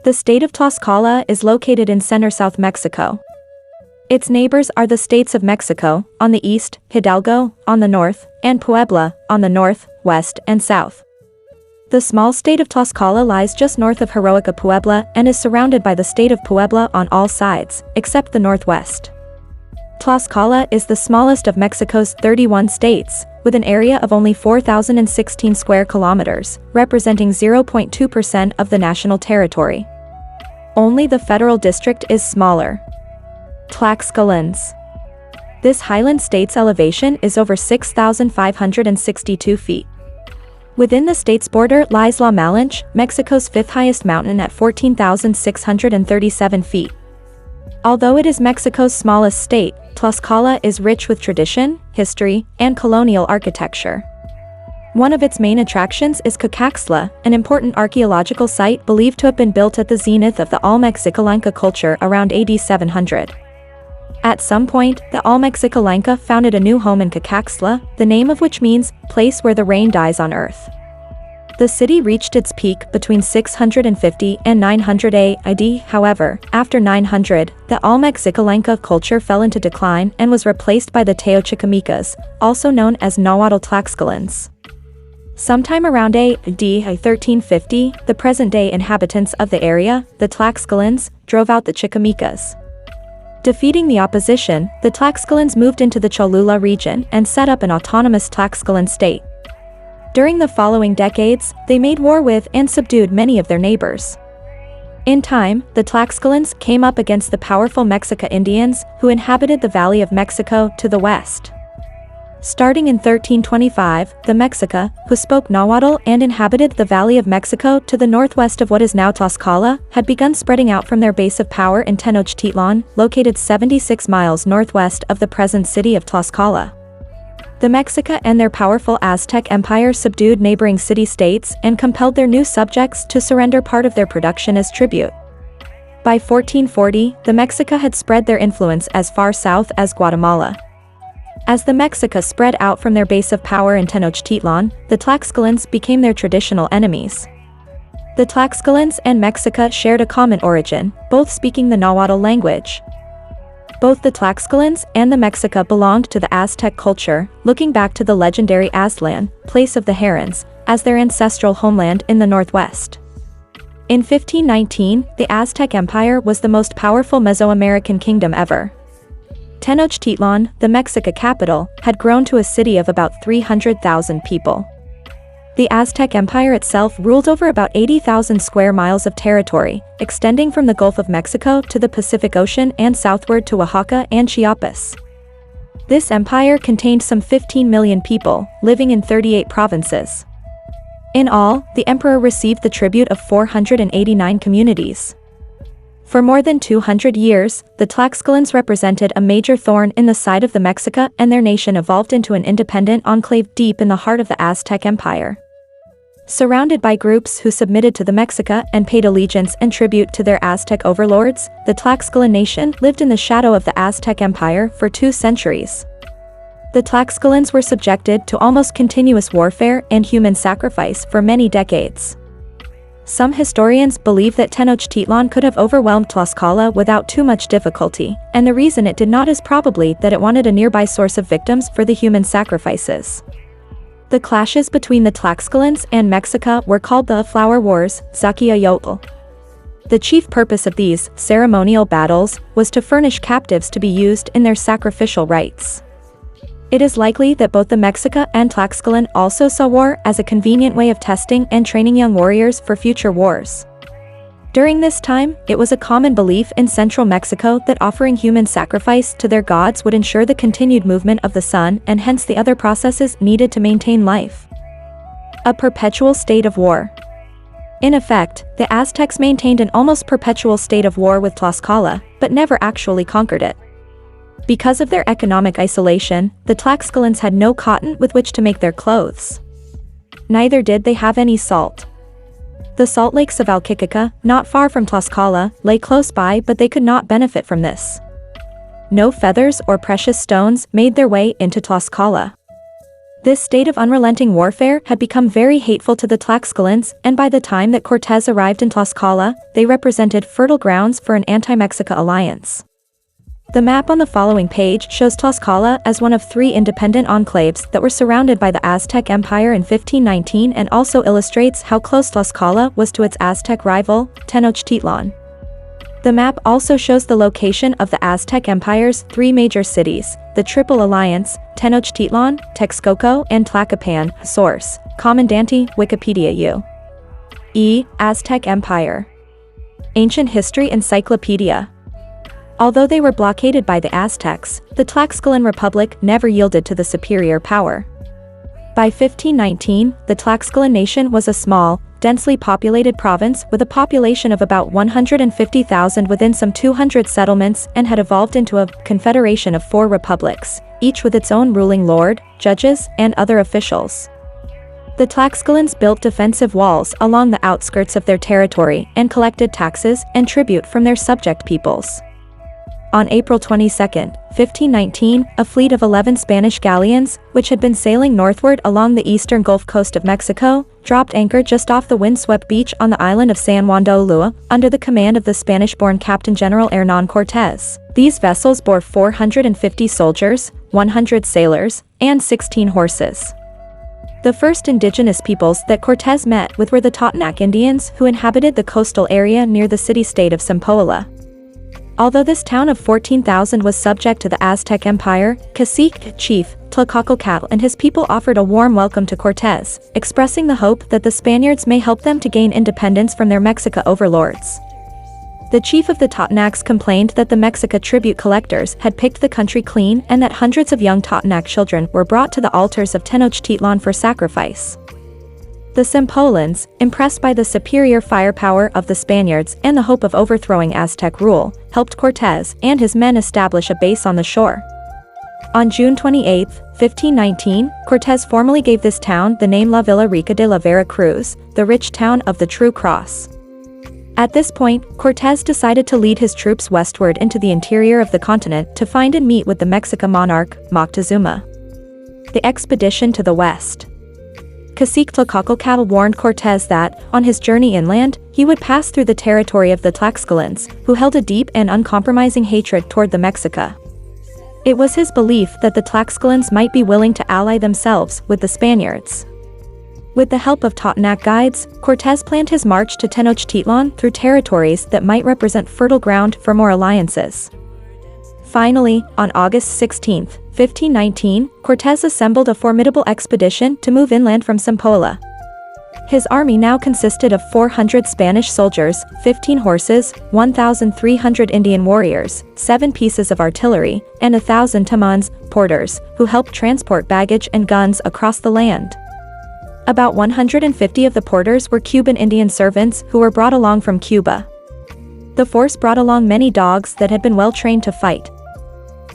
The state of Tlaxcala is located in center-south Mexico. Its neighbors are the states of Mexico, on the east, Hidalgo, on the north, and Puebla, on the north, west, and south. The small state of Tlaxcala lies just north of heroica Puebla and is surrounded by the state of Puebla on all sides, except the northwest. Tlaxcala is the smallest of Mexico's 31 states, with an area of only 4,016 square kilometers, representing 0.2% of the national territory. Only the federal district is smaller. Tlaxcalans. This highland state's elevation is over 6,562 feet. Within the state's border lies La Malinche, Mexico's fifth highest mountain at 14,637 feet. Although it is Mexico's smallest state, Tlaxcala is rich with tradition, history, and colonial architecture. One of its main attractions is Cacaxtla, an important archaeological site believed to have been built at the zenith of the Olmec Xicalanca culture around AD 700. At some point, the Olmec Xicalanca founded a new home in Cacaxtla, the name of which means, place where the rain dies on earth. The city reached its peak between 650 and 900 AD, however, after 900, the Olmec Xicalanca culture fell into decline and was replaced by the Teo-Chichimecas, also known as Náhuatl Tlaxcalans. Sometime around AD 1350, the present-day inhabitants of the area, the Tlaxcalans, drove out the Chichimecas. Defeating the opposition, the Tlaxcalans moved into the Cholula region and set up an autonomous Tlaxcalan state. During the following decades, they made war with and subdued many of their neighbors. In time, the Tlaxcalans came up against the powerful Mexica Indians, who inhabited the Valley of Mexico to the west. Starting in 1325, the Mexica, who spoke Náhuatl and inhabited the Valley of Mexico to the northwest of what is now Tlaxcala, had begun spreading out from their base of power in Tenochtitlan, located 76 miles northwest of the present city of Tlaxcala. The Mexica and their powerful Aztec empire subdued neighboring city-states and compelled their new subjects to surrender part of their production as tribute. By 1440, the Mexica had spread their influence as far south as Guatemala. As the Mexica spread out from their base of power in Tenochtitlan, the Tlaxcalans became their traditional enemies. The Tlaxcalans and Mexica shared a common origin, both speaking the Náhuatl language. Both the Tlaxcalans and the Mexica belonged to the Aztec culture, looking back to the legendary Aztlan, place of the herons, as their ancestral homeland in the northwest. In 1519, the Aztec Empire was the most powerful Mesoamerican kingdom ever. Tenochtitlan, the Mexica capital, had grown to a city of about 300,000 people. The Aztec Empire itself ruled over about 80,000 square miles of territory, extending from the Gulf of Mexico to the Pacific Ocean and southward to Oaxaca and Chiapas. This empire contained some 15 million people, living in 38 provinces. In all, the emperor received the tribute of 489 communities. For more than 200 years, the Tlaxcalans represented a major thorn in the side of the Mexica, and their nation evolved into an independent enclave deep in the heart of the Aztec Empire. Surrounded by groups who submitted to the Mexica and paid allegiance and tribute to their Aztec overlords, the Tlaxcalan nation lived in the shadow of the Aztec Empire for 2 centuries. The Tlaxcalans were subjected to almost continuous warfare and human sacrifice for many decades. Some historians believe that Tenochtitlan could have overwhelmed Tlaxcala without too much difficulty, and the reason it did not is probably that it wanted a nearby source of victims for the human sacrifices. The clashes between the Tlaxcalans and Mexica were called the Flower Wars, Zaquiayotl. The chief purpose of these ceremonial battles was to furnish captives to be used in their sacrificial rites. It is likely that both the Mexica and Tlaxcalan also saw war as a convenient way of testing and training young warriors for future wars. During this time, it was a common belief in central Mexico that offering human sacrifice to their gods would ensure the continued movement of the sun and hence the other processes needed to maintain life. A perpetual state of war. In effect, the Aztecs maintained an almost perpetual state of war with Tlaxcala, but never actually conquered it. Because of their economic isolation, the Tlaxcalans had no cotton with which to make their clothes. Neither did they have any salt. The salt lakes of Alquiquica, not far from Tlaxcala, lay close by, but they could not benefit from this. No feathers or precious stones made their way into Tlaxcala. This state of unrelenting warfare had become very hateful to the Tlaxcalans, and by the time that Cortés arrived in Tlaxcala, they represented fertile grounds for an anti-Mexica alliance. The map on the following page shows Tlaxcala as one of 3 independent enclaves that were surrounded by the Aztec Empire in 1519 and also illustrates how close Tlaxcala was to its Aztec rival, Tenochtitlan. The map also shows the location of the Aztec Empire's 3 major cities, the Triple Alliance, Tenochtitlan, Texcoco, and Tlacopan. Source: Comandante, Wikipedia U.E. Aztec Empire. Ancient History Encyclopedia. Although they were blockaded by the Aztecs, the Tlaxcalan Republic never yielded to the superior power. By 1519, the Tlaxcalan nation was a small, densely populated province with a population of about 150,000 within some 200 settlements and had evolved into a confederation of 4 republics, each with its own ruling lord, judges, and other officials. The Tlaxcalans built defensive walls along the outskirts of their territory and collected taxes and tribute from their subject peoples. On April 22, 1519, a fleet of 11 Spanish galleons, which had been sailing northward along the eastern Gulf Coast of Mexico, dropped anchor just off the windswept beach on the island of San Juan de Ulua, under the command of the Spanish-born Captain General Hernán Cortés. These vessels bore 450 soldiers, 100 sailors, and 16 horses. The first indigenous peoples that Cortés met with were the Totonac Indians, who inhabited the coastal area near the city-state of Sempoala. Although this town of 14,000 was subject to the Aztec Empire, Cacique Chief Tlacopan and his people offered a warm welcome to Cortés, expressing the hope that the Spaniards may help them to gain independence from their Mexica overlords. The chief of the Totonacs complained that the Mexica tribute collectors had picked the country clean and that hundreds of young Totonac children were brought to the altars of Tenochtitlan for sacrifice. The Sempolans, impressed by the superior firepower of the Spaniards and the hope of overthrowing Aztec rule, helped Cortés and his men establish a base on the shore. On June 28, 1519, Cortés formally gave this town the name La Villa Rica de la Vera Cruz, the rich town of the True Cross. At this point, Cortés decided to lead his troops westward into the interior of the continent to find and meet with the Mexica monarch, Moctezuma. The expedition to the west. Cacique Tlacopan warned Cortés that, on his journey inland, he would pass through the territory of the Tlaxcalans, who held a deep and uncompromising hatred toward the Mexica. It was his belief that the Tlaxcalans might be willing to ally themselves with the Spaniards. With the help of Totonac guides, Cortés planned his march to Tenochtitlan through territories that might represent fertile ground for more alliances. Finally, on August 16, 1519, Cortés assembled a formidable expedition to move inland from Sempoala. His army now consisted of 400 Spanish soldiers, 15 horses, 1,300 Indian warriors, 7 pieces of artillery, and 1,000 tamans, porters, who helped transport baggage and guns across the land. About 150 of the porters were Cuban Indian servants who were brought along from Cuba. The force brought along many dogs that had been well trained to fight.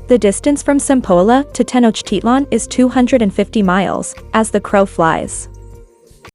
The distance from Sempoala to Tenochtitlan is 250 miles, as the crow flies.